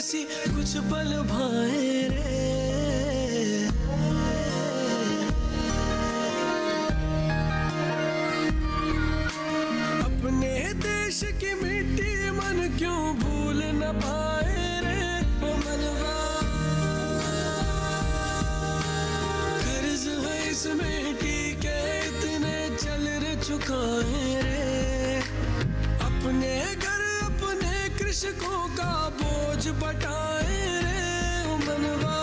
ऐसी कुछ पल भाए रे। अपने देश की मिट्टी मन क्यों भूल न पाए रे। ओ मनवा कर्ज है इस मिट्टी के इतने चल रे चुकाए रे। अपने घर अपने कृषकों का बोझ बटाए रे। ओ मनवा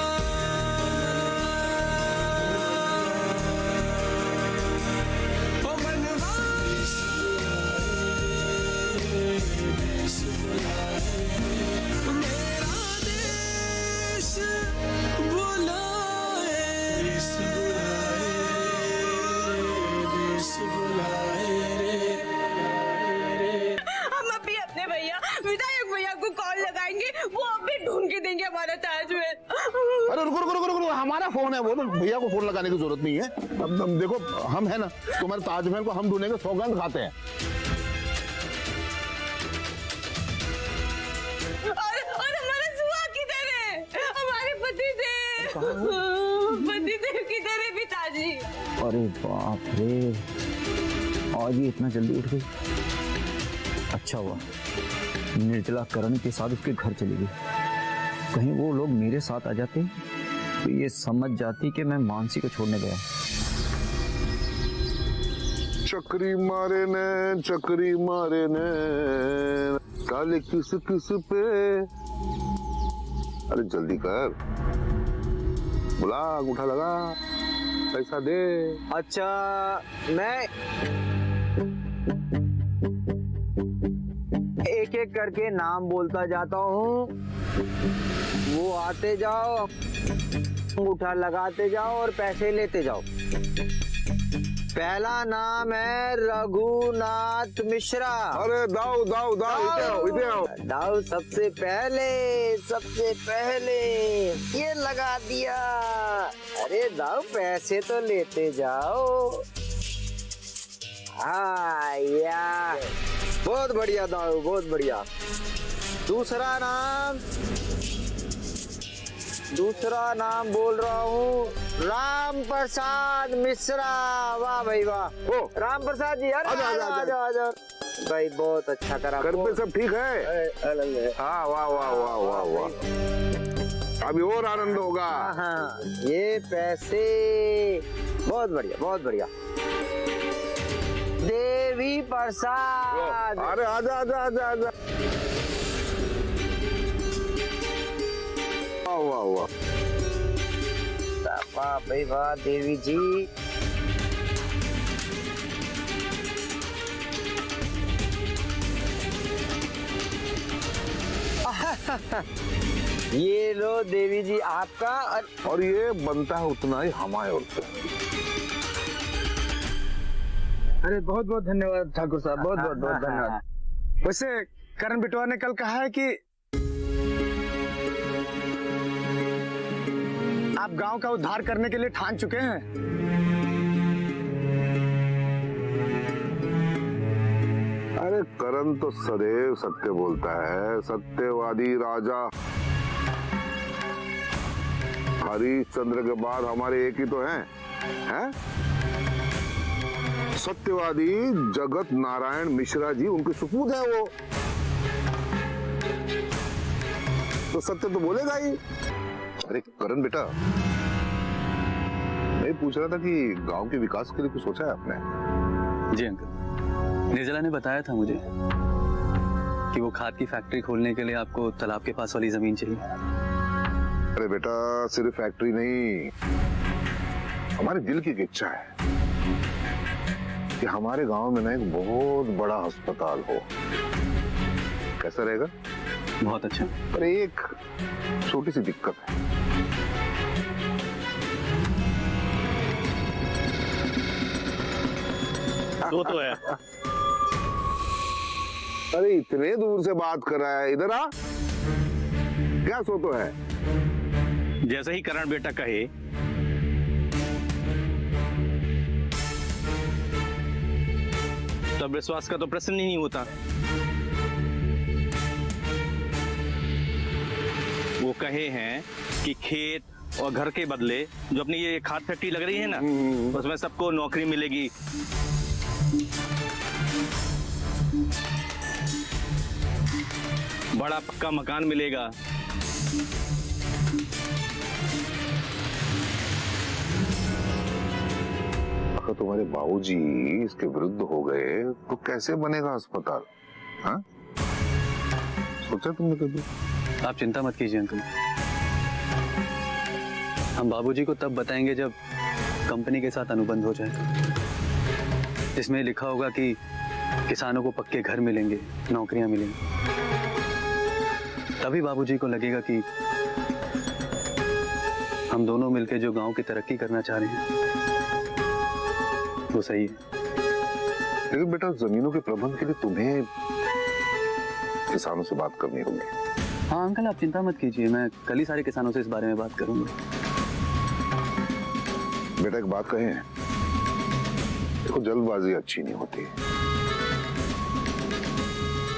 विधायक भैया को कॉल लगाएंगे, वो अभी ढूंढ के देंगे हमारा ताजमहल। अरे रुको रुको रुको रुको, हमारा फोन है वो, तो भैया को फोन लगाने की जरूरत नहीं है। अब देखो हम है ना, तुम्हारे ताजमहल को हम ढूंढेंगे, सौगंध खाते हैं। और हमारा सुहा किधर है? हमारे पतिदेव किधर है पिताजी? अरे बाप रे, आज ये इतना जल्दी उठ गई। अच्छा हुआ निर्जला करण के साथ उसके घर चली गई। कहीं वो लोग मेरे साथ आ जाते तो ये समझ जाती कि मैं मानसी को छोड़ने गया। चक्री मारे ने काले किस किस पे। अरे जल्दी कर, बुला, अंगूठा लगा, पैसा दे। अच्छा मैं एक एक करके नाम बोलता जाता हूँ, वो आते जाओ, अंगूठा लगाते जाओ और पैसे लेते जाओ। पहला नाम है रघुनाथ मिश्रा। अरे दाऊ दाऊ दाऊ, इधर आओ। दाऊ सबसे पहले ये लगा दिया। अरे दाऊ पैसे तो लेते जाओ। हाँ यार, बहुत बढ़िया दाऊ, बहुत बढ़िया। दूसरा नाम बोल रहा हूँ, राम प्रसाद मिश्रा। वाह भाई वाह। ओ राम प्रसाद जी, अरे आजा भाई, बहुत अच्छा करा। घर पे सब ठीक है? हाँ, वाह वाह वाह वाह वाह, अभी और आनंद होगा। हाँ, ये पैसे बहुत बढ़िया, बहुत बढ़िया। देवी प्रसाद, अरे आजा आजा आजा आजा। वाह वाह वाह भाई वाह, देवी जी। ये लो देवी जी आपका, और ये बनता है उतना ही हमारे ओर से। अरे बहुत बहुत धन्यवाद ठाकुर साहब, बहुत बहुत बहुत धन्यवाद। वैसे करण बिटवा ने कल कहा है कि आप गांव का उद्धार करने के लिए ठान चुके हैं। अरे करण तो सदैव सत्य बोलता है, सत्यवादी राजा। हरिश्चंद्र के बाद हमारे एक ही तो हैं? सत्यवादी जगत नारायण मिश्रा जी, उनके सुपूत है वो, तो सत्य तो बोलेगा ही। अरे करण बेटा, मैं पूछ रहा था कि गांव के विकास के लिए कुछ सोचा है आपने? जी अंकल, निर्जला ने बताया था मुझे कि वो खाद की फैक्ट्री खोलने के लिए आपको तालाब के पास वाली जमीन चाहिए। अरे बेटा, सिर्फ फैक्ट्री नहीं, हमारे दिल की इच्छा है कि हमारे गांव में ना एक बहुत बड़ा अस्पताल हो। कैसा रहेगा? बहुत अच्छा। पर एक छोटी सी दिक्कत है। तो है। अरे इतने दूर से बात कर रहा है, इधर आ। क्या सो तो है? जैसे ही करण बेटा कहे तब विश्वास का तो प्रश्न ही नहीं होता। कहे हैं कि खेत और घर के बदले जो अपनी ये खाद फैक्ट्री लग रही है ना, उसमें सबको नौकरी मिलेगी। बड़ा पक्का मकान मिलेगा। अगर तुम्हारे बाबूजी इसके विरुद्ध हो गए तो कैसे बनेगा अस्पताल? हाँ, सोचा तुमने कभी? आप चिंता मत कीजिए अंकल, हम बाबूजी को तब बताएंगे जब कंपनी के साथ अनुबंध हो जाए, जिसमें लिखा होगा कि किसानों को पक्के घर मिलेंगे, नौकरियां मिलेंगी। तभी बाबूजी को लगेगा कि हम दोनों मिलकर जो गांव की तरक्की करना चाह रहे हैं वो सही है। लेकिन बेटा, जमीनों के प्रबंध के लिए तुम्हें किसानों से बात करनी होगी। हाँ अंकल, आप चिंता मत कीजिए, मैं कल ही सारे किसानों से इस बारे में बात करूंगा। बेटा, एक बात कहें, देखो जल्दबाजी अच्छी नहीं होती।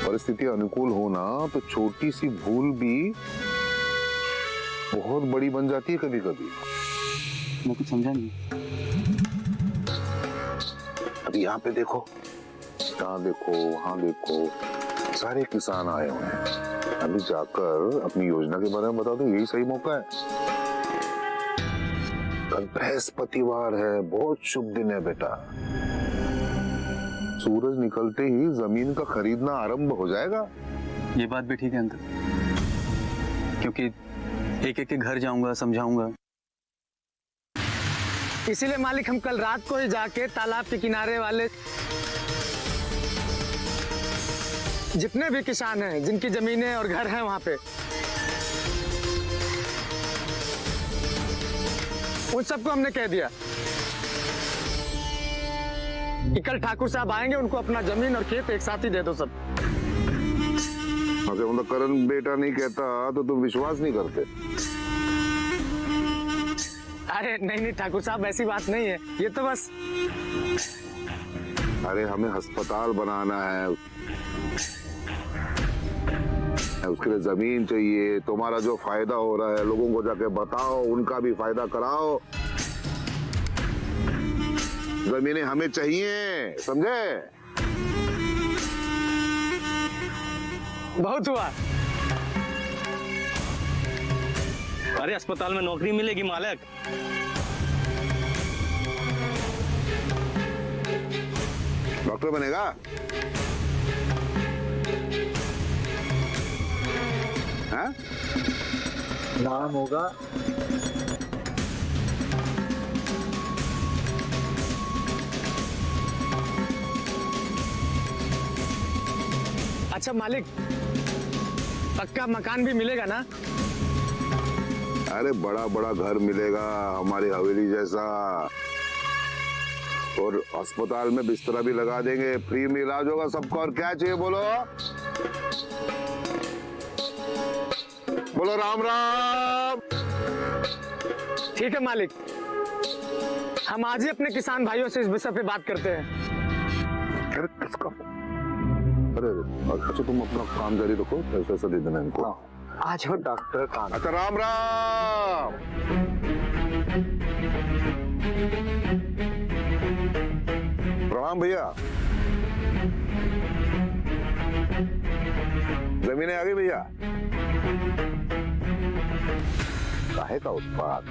परिस्थिति अनुकूल होना तो छोटी सी भूल भी बहुत बड़ी बन जाती है कभी कभी। मैं कुछ समझा नहीं। अभी यहाँ पे देखो, यहाँ देखो, वहां देखो, सारे किसान आए हुए हैं। अभी जाकर अपनी योजना के बारे में बता दो, यही सही मौका है। कल बृहस्पतिवार है, बहुत शुभ दिन है बेटा। सूरज निकलते ही जमीन का खरीदना आरंभ हो जाएगा। ये बात भी ठीक है अंकल, क्योंकि एक एक के घर जाऊंगा, समझाऊंगा। इसीलिए मालिक हम कल रात को ही जाके तालाब के किनारे वाले जितने भी किसान हैं, जिनकी जमीनें और घर हैं वहां पे, उन सबको हमने कह दिया कि कल ठाकुर साहब आएंगे, उनको अपना जमीन और खेत एक साथ ही दे दो सब। मतलब करण बेटा नहीं कहता तो तुम विश्वास नहीं करते? अरे नहीं ठाकुर साहब, ऐसी बात नहीं है, ये तो बस। अरे हमें अस्पताल बनाना है, उसके लिए जमीन चाहिए। तुम्हारा जो फायदा हो रहा है लोगों को जाके बताओ, उनका भी फायदा कराओ। जमीनें हमें चाहिए, समझे? बहुत हुआ। अरे अस्पताल में नौकरी मिलेगी मालिक। डॉक्टर बनेगा? हाँ? नाम होगा अच्छा मालिक, पक्का मकान भी मिलेगा ना? अरे बड़ा बड़ा घर मिलेगा, हमारी हवेली जैसा। और अस्पताल में बिस्तरा भी लगा देंगे, फ्री में इलाज होगा सबको। और क्या चाहिए बोलो? बोलो राम राम। ठीक है मालिक, हम आज ही अपने किसान भाइयों से इस विषय पे बात करते हैं। अरे किसका? अरे अच्छा, तुम अपना काम जारी रखो, पैसा दे देना इनको। आज हो डॉक्टर का। अच्छा राम राम। प्रणाम भैया। जमीनें आ गई भैया? काहे का उत्पाद,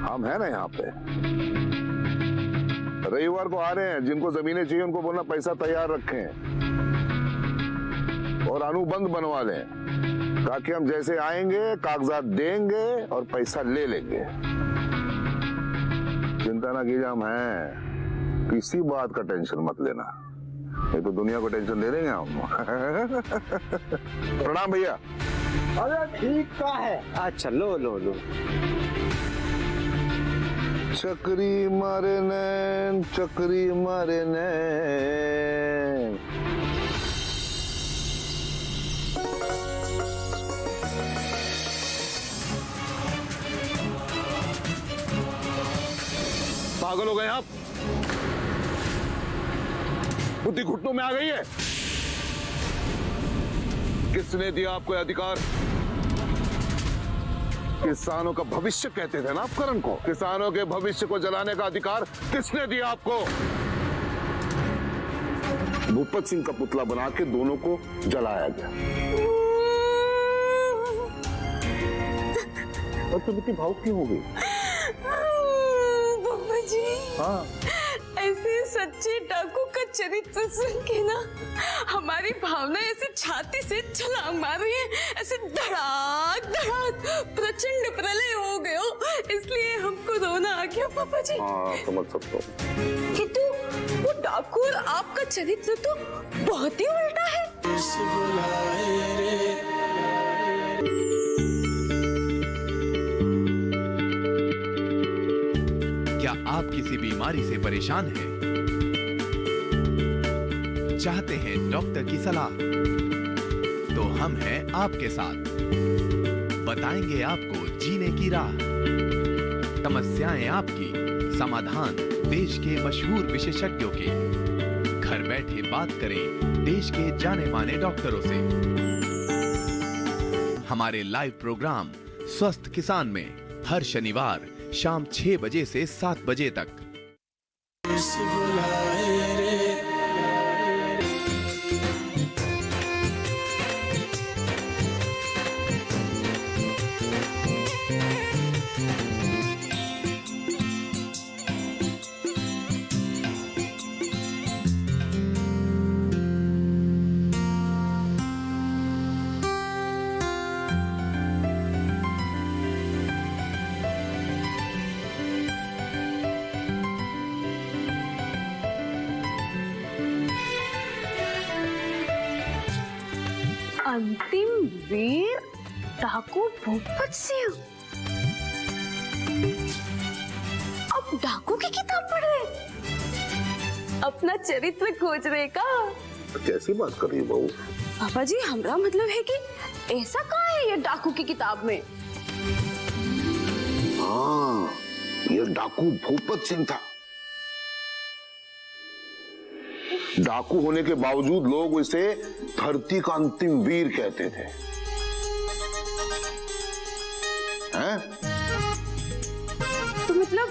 हम है ना यहाँ पे। रविवार को आ रहे हैं, जिनको जमीनें चाहिए उनको बोलना पैसा तैयार रखें और अनुबंध बनवा लें, ताकि हम जैसे आएंगे कागजात देंगे और पैसा ले लेंगे। चिंता ना कीजिए, हम हैं, किसी बात का टेंशन मत लेना, नहीं तो दुनिया को टेंशन दे देंगे हम। प्रणाम भैया। अरे ठीक का है। अच्छा लो लो लो। चक्री मारे नैन, चक्री मारे नैन। पागल हो गए आप? बुद्धि घुटनों में आ गई है? किसने दिया आपको अधिकार किसानों का भविष्य कहते थे ना आप करण को। किसानों के भविष्य को जलाने का अधिकार किसने दिया आपको? भूपत सिंह का पुतला बना के दोनों को जलाया गया। और तुम इतनी भावुक क्यों हो गई? पापा जी, हाँ, ऐसे सच्चे डाकू का चरित्र सुन के ना हमारी भावना ऐसे छाती से छलांग मार रही है, ऐसे धड़ाक धड़ाक प्रचंड प्रलय हो गए हो, इसलिए हमको रोना आ गया पापा जी। हाँ समझ सकता हूँ। किंतु वो डाकू और आपका चरित्र तो बहुत ही उल्टा है। किस बुलाए रे क्या आप किसी बीमारी से परेशान हैं? चाहते हैं डॉक्टर की सलाह? तो हम हैं आपके साथ। बताएंगे आपको जीने की राह। समस्याएं आपकी, समाधान देश के मशहूर विशेषज्ञों के। घर बैठे बात करें देश के जाने माने डॉक्टरों से। हमारे लाइव प्रोग्राम स्वस्थ किसान में हर शनिवार शाम 6 बजे से 7 बजे तक। किस बुलाए रे अंतिम वीर डाकू भूपत सिंह अब डाकू की किताब पढ़ रहे, अपना चरित्र खोज रहे का? कैसी बात कर रही है बहू? पापा जी, हमारा मतलब है कि ऐसा कहाँ है ये डाकू की किताब में? हाँ, ये डाकू भूपत सिंह था। डाकू होने के बावजूद लोग इसे धरती का अंतिम वीर कहते थे। हैं? तो मतलब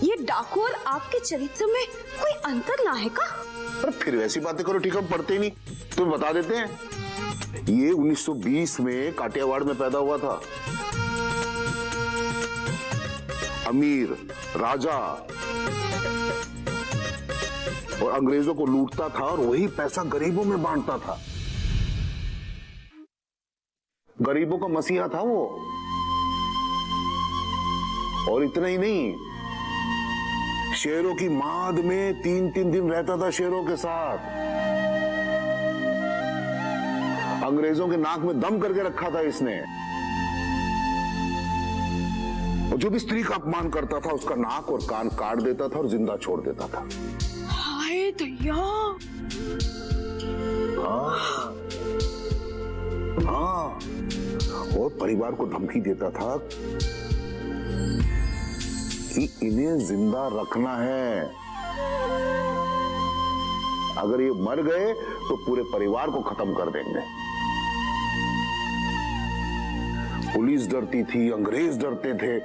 ये डाकू और आपके चरित्र में कोई अंतर ना है का? पर फिर वैसी बातें करो, ठीक, हम पढ़ते ही नहीं, तुम्हें बता देते हैं। ये 1920 में काठियावाड़ में पैदा हुआ था। अमीर राजा और अंग्रेजों को लूटता था और वही पैसा गरीबों में बांटता था। गरीबों का मसीहा था वो। और इतना ही नहीं, शेरों की माद में 3-3 दिन रहता था शेरों के साथ। अंग्रेजों के नाक में दम करके रखा था इसने। और जो भी स्त्री का अपमान करता था उसका नाक और कान काट देता था और जिंदा छोड़ देता था। हाय दैया! हाँ, और परिवार को धमकी देता था कि इन्हें जिंदा रखना है। अगर ये मर गए तो पूरे परिवार को खत्म कर देंगे। पुलिस डरती थी, अंग्रेज डरते थे,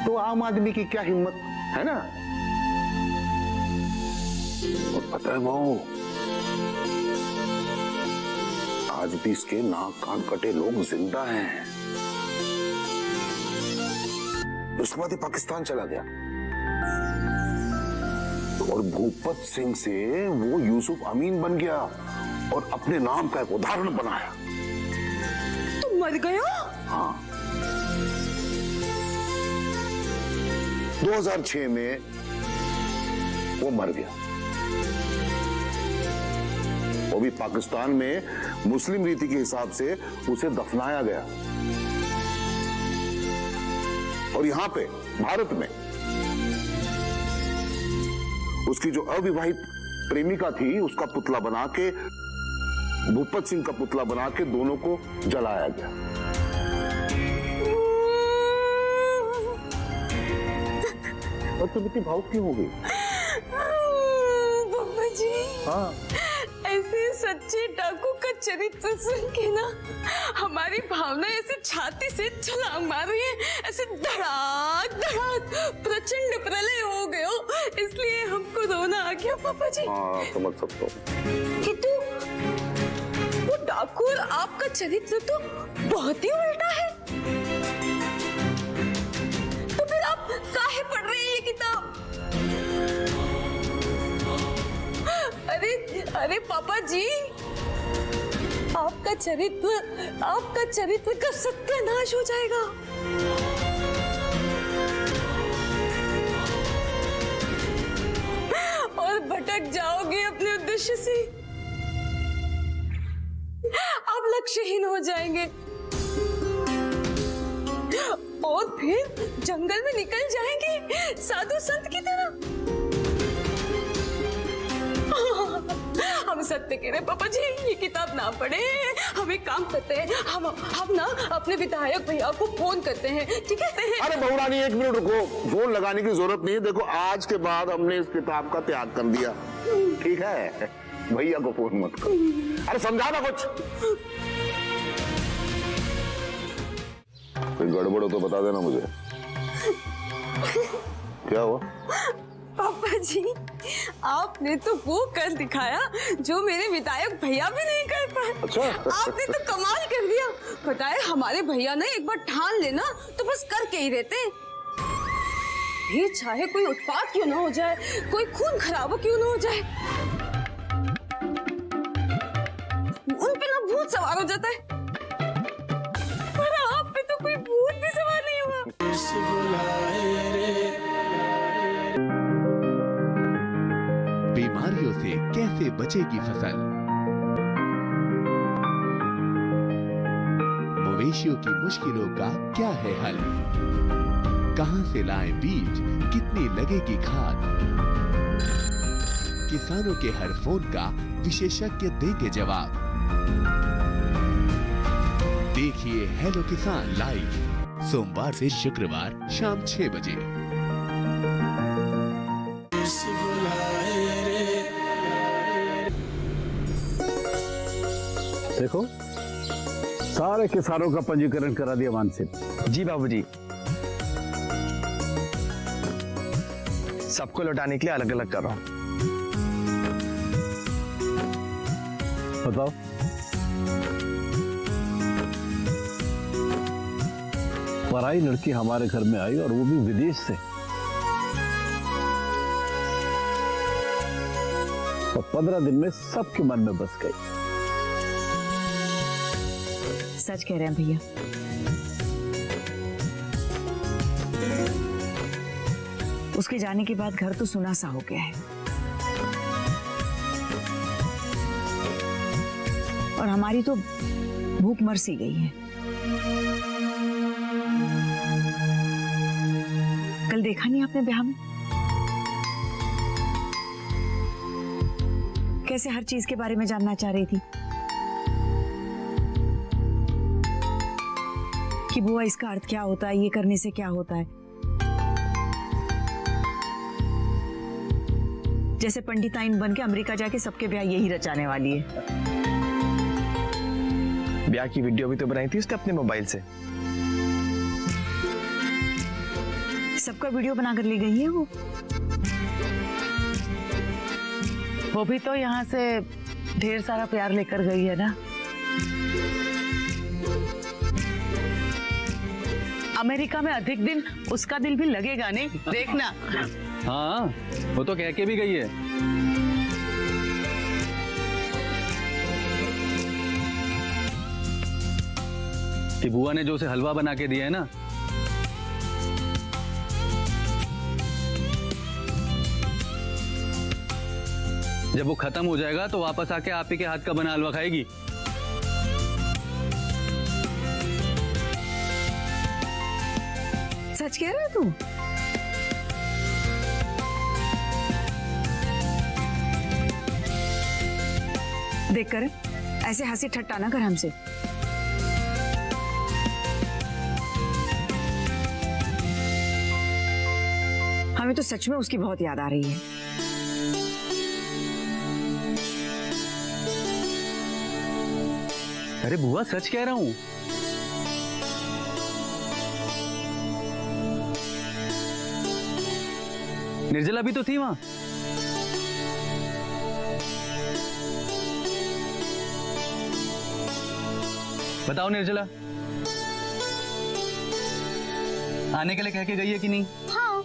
तो आम आदमी की क्या हिम्मत है ना। और पता है वो, आज भी इसके नाक कान कटे लोग जिंदा हैं। उसके बाद ये पाकिस्तान चला गया और भूपत सिंह से वो यूसुफ अमीन बन गया और अपने नाम का एक उदाहरण बनाया। तुम मर गए हो? हाँ, 2006 में वो मर गया। वो भी पाकिस्तान में मुस्लिम रीति के हिसाब से उसे दफनाया गया। और यहां पे भारत में उसकी जो अविवाहित प्रेमिका थी उसका पुतला बना के, भूपत सिंह का पुतला बना के दोनों को जलाया गया। और तुम इतनी भावुक क्यों हो गई? पापा जी, हाँ, ऐसे सच्चे डाकू का चरित्र सुन के ना हमारी भावना ऐसे छाती से छलांग मार रही है, ऐसे धड़ाक धड़ाक प्रचंड प्रलय हो गए हो, इसलिए हमको रोना आ गया पापा जी। हाँ समझ सकता हूँ। किंतु वो डाकू और आपका चरित्र तो बहुत ही उल्टा है। तो फिर आप काहे पढ़ रहे हैं ये किताब? अरे पापा जी, आपका चरित्र का सत्यानाश हो जाएगा। और भटक जाओगे अपने उद्देश्य से, आप लक्ष्यहीन हो जाएंगे और फिर जंगल में निकल जाएंगे साधु संत की तरह। हम सत्य कह रहे पापा जी, ये किताब ना पढ़े। हम एक काम करते हैं, हम ना अपने विधायक भैया को फोन करते हैं, ठीक है? अरे बहुरानी एक मिनट रुको, फोन लगाने की जरूरत नहीं है। देखो आज के बाद हमने इस किताब का त्याग कर दिया, ठीक है? भैया को फोन मत करो। अरे समझा ना कुछ, कोई गड़बड़ हो तो बता देना मुझे। क्या हुआ? पापा जी, आपने तो वो कर दिखाया जो मेरे विधायक भैया भी नहीं कर पाए। अच्छा। आपने तो कमाल कर दिया। पता है, हमारे भैया ने एक बार ठान लेना तो बस करके ही रहते। फिर चाहे कोई उत्पात क्यों ना हो जाए, कोई खून खराबा क्यों ना हो जाए, उन पे ना भूत सवार हो जाता है। पर आप पे तो कोई भूत भी सवार नहीं हुआ। बीमारियों से कैसे बचेगी फसल? मवेशियों की मुश्किलों का क्या है हल? कहां से लाएं बीज, कितनी लगेगी खाद? किसानों के हर फोन का विशेषज्ञ देंगे जवाब। देखिए हेलो किसान लाइव सोमवार से शुक्रवार शाम 6 बजे। देखो, सारे किसानों का पंजीकरण करा दिया मानसिक। जी बाबूजी, सबको लौटाने के लिए अलग अलग कर रहा हूं। बताओ, पराई लड़की हमारे घर में आई और वो भी विदेश से, और 15 दिन में सबके मन में बस गई। सच कह रहे हैं भैया। उसके जाने के बाद घर तो सुना सा हो गया है, और हमारी तो भूख मर सी गई है। कल देखा नहीं आपने ब्याह में कैसे हर चीज के बारे में जानना चाह रही थी कि बुआ इसका अर्थ क्या होता है, ये करने से क्या होता है। जैसे पंडिताइन बन के अमेरिका जाके सबके ब्याह यही रचाने वाली है। ब्याह की वीडियो भी तो बनाई थी उसने अपने मोबाइल से। सबका वीडियो बनाकर ले गई है वो भी तो यहाँ से ढेर सारा प्यार लेकर गई है ना। अमेरिका में अधिक दिन उसका दिल भी लगेगा नहीं, देखना। हाँ, वो तो कह के भी गई है। कि बुआ ने जो उसे हलवा बना के दिया है ना, जब वो खत्म हो जाएगा तो वापस आके आप ही के हाथ का बना हलवा खाएगी। सच कह रहा है तू? देख कर ऐसे हंसी ठट्टा ना कर हमसे। हमें तो सच में उसकी बहुत याद आ रही है। अरे बुआ सच कह रहा हूं। निर्जला भी तो थी वहां। बताओ निर्जला, आने के लिए कह के गई है कि नहीं? हाँ।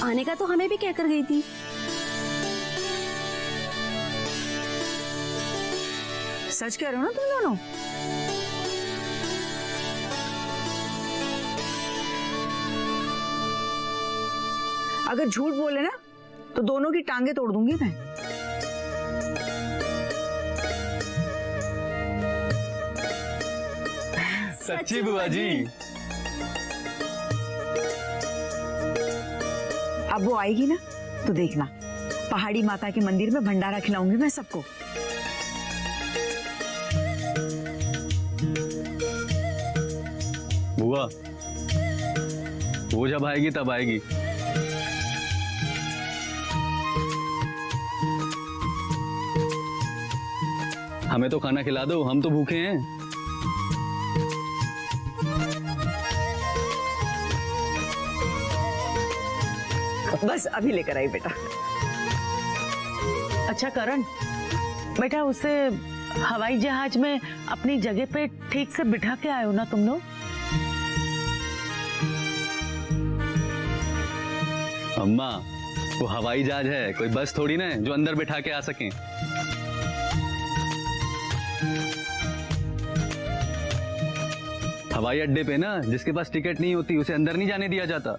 आने का तो हमें भी कहकर गई थी। सच कह रहे हो ना तुम दोनों? अगर झूठ बोले ना तो दोनों की टांगे तोड़ दूंगी मैं। सच्ची बुआ जी। अब वो आएगी ना तो देखना, पहाड़ी माता के मंदिर में भंडारा खिलाऊंगी मैं सबको। बुआ वो जब आएगी तब आएगी। हमें तो खाना खिला दो, हम तो भूखे हैं। बस अभी लेकर आई बेटा। अच्छा करण, बेटा उसे हवाई जहाज में अपनी जगह पे ठीक से बिठा के आए हो ना तुम लोग? अम्मा वो हवाई जहाज है, कोई बस थोड़ी ना है जो अंदर बिठा के आ सकें। हवाई अड्डे पे ना जिसके पास टिकट नहीं होती उसे अंदर नहीं जाने दिया जाता।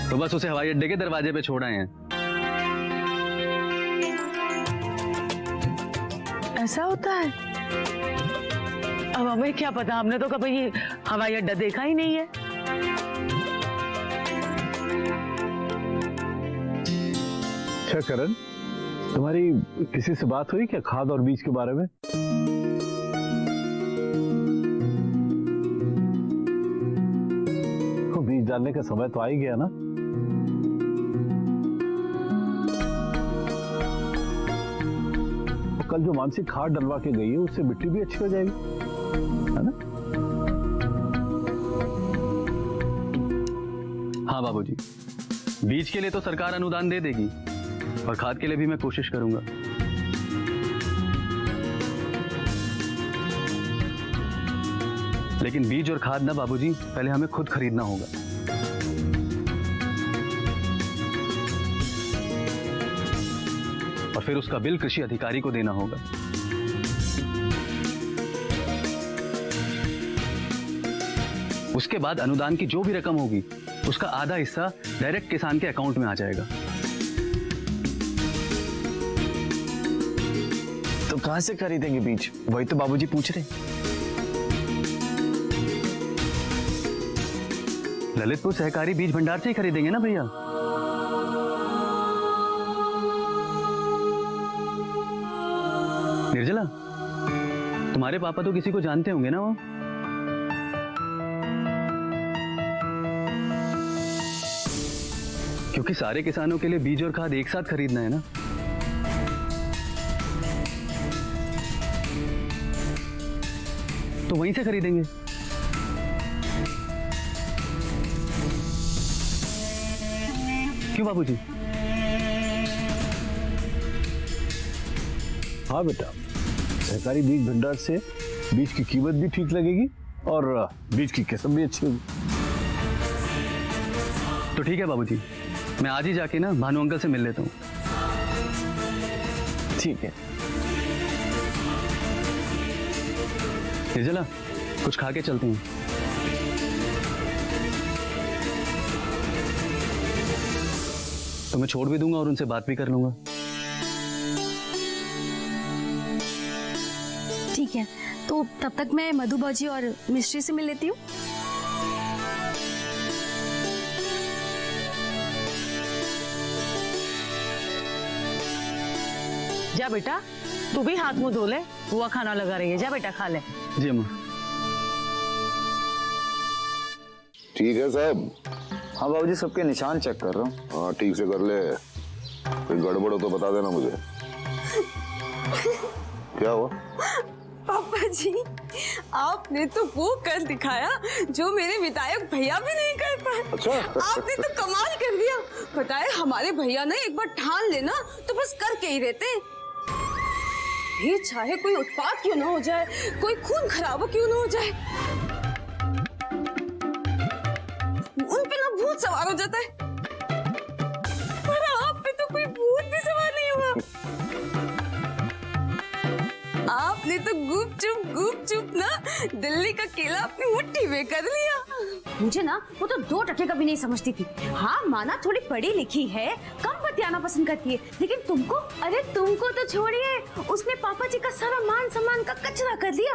तो बस उसे हवाई अड्डे के दरवाजे पे छोड़ आए हैं। ऐसा होता है? अब हमें क्या पता, हमने तो कभी ये हवाई अड्डा देखा ही नहीं है। अच्छा करण, तुम्हारी किसी से बात हुई क्या खाद और बीज के बारे में? तो बीज डालने का समय तो आ ही गया ना। तो कल जो मानसी खाद डलवा के गई है उससे मिट्टी भी अच्छी हो जाएगी, है ना? हाँ बाबूजी, बीज के लिए तो सरकार अनुदान दे देगी और खाद के लिए भी मैं कोशिश करूंगा। लेकिन बीज और खाद ना बाबूजी पहले हमें खुद खरीदना होगा। और फिर उसका बिल कृषि अधिकारी को देना होगा। उसके बाद अनुदान की जो भी रकम होगी उसका आधा हिस्सा डायरेक्ट किसान के अकाउंट में आ जाएगा। तो कहां से खरीदेंगे बीज? वही तो बाबूजी पूछ रहे। ललितपुर सहकारी बीज भंडार से ही खरीदेंगे ना भैया। निर्जला, तुम्हारे पापा तो किसी को जानते होंगे ना वो? क्योंकि सारे किसानों के लिए बीज और खाद एक साथ खरीदना है ना। तो वहीं से खरीदेंगे। क्यों बाबूजी? हाँ बेटा, सहकारी बीज भंडार से बीज की कीमत भी ठीक लगेगी और बीज की किस्म भी अच्छी होगी। तो ठीक है बाबूजी, मैं आज ही जाके ना भानु अंकल से मिल लेता हूँ। ठीक है। निर्जला, कुछ खा के चलते हैं। तो मैं छोड़ भी दूंगा और उनसे बात भी कर लूंगा। ठीक है, तो तब तक मैं मधु बाजी और मिस्ट्री से मिल लेती हूँ। जा बेटा, तू भी हाथ मुंह धो ले, बुआ खाना लगा रही है। जा बेटा खा ले। जी अम्मा। ठीक है साहब। हाँ बाबूजी, सबके निशान चेक कर रहा हूँ। हाँ ठीक से कर ले, कोई गड़बड़ हो तो बता देना मुझे। क्या हुआ? पापा जी, आपने तो वो कर दिखाया जो मेरे विधायक भैया भी नहीं कर पाए। अच्छा। आपने तो कमाल कर दिया। पता है, हमारे भैया ने एक बार ठान लेना तो बस करके ही रहते। ये चाहे कोई उत्पात क्यों ना हो जाए, कोई खून खराबा क्यों ना हो जाए, उन पे ना भूत सवार हो जाता है। पर आप पे तो कोई भूत भी सवार नहीं हुआ। आपने तो गुप चुप ना दिल्ली का किला अपनी मुट्ठी में कर लिया। मुझे ना वो तो 2 टके का भी नहीं समझती थी। हाँ माना थोड़ी पढ़ी लिखी है, कम बतियाना पसंद करती है, लेकिन तुमको, अरे तुमको तो छोड़िए, उसने पापा जी का सारा मान सम्मान का कचरा कर दिया।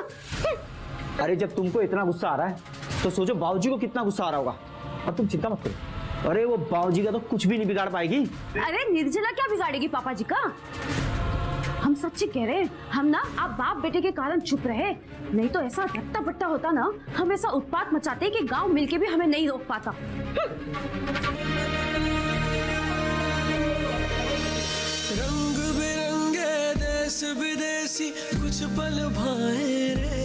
अरे जब तुमको इतना गुस्सा आ रहा है तो सोचो बाबूजी को कितना गुस्सा आ रहा होगा। अब तुम चिंता मत करो, अरे वो बाबूजी का तो कुछ भी नहीं बिगाड़ पाएगी। अरे निर्जला क्या बिगाड़ेगी पापा जी का? हम सच्ची कह रहे हैं, हम ना आप बाप बेटे के कारण चुप रहे, नहीं तो ऐसा रट्टा पट्टा होता ना, हम ऐसा उत्पात मचाते कि गांव मिलके भी हमें नहीं रोक पाता। रंग बिरंगे देश विदेशी कुछ पल भाए रे,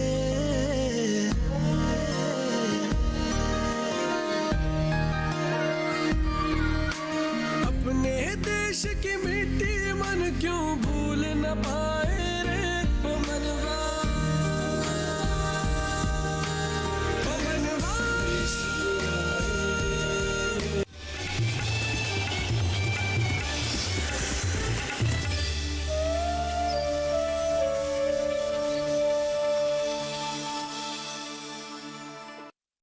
अपने देश की मिट्टी मन क्यों भूल न पाए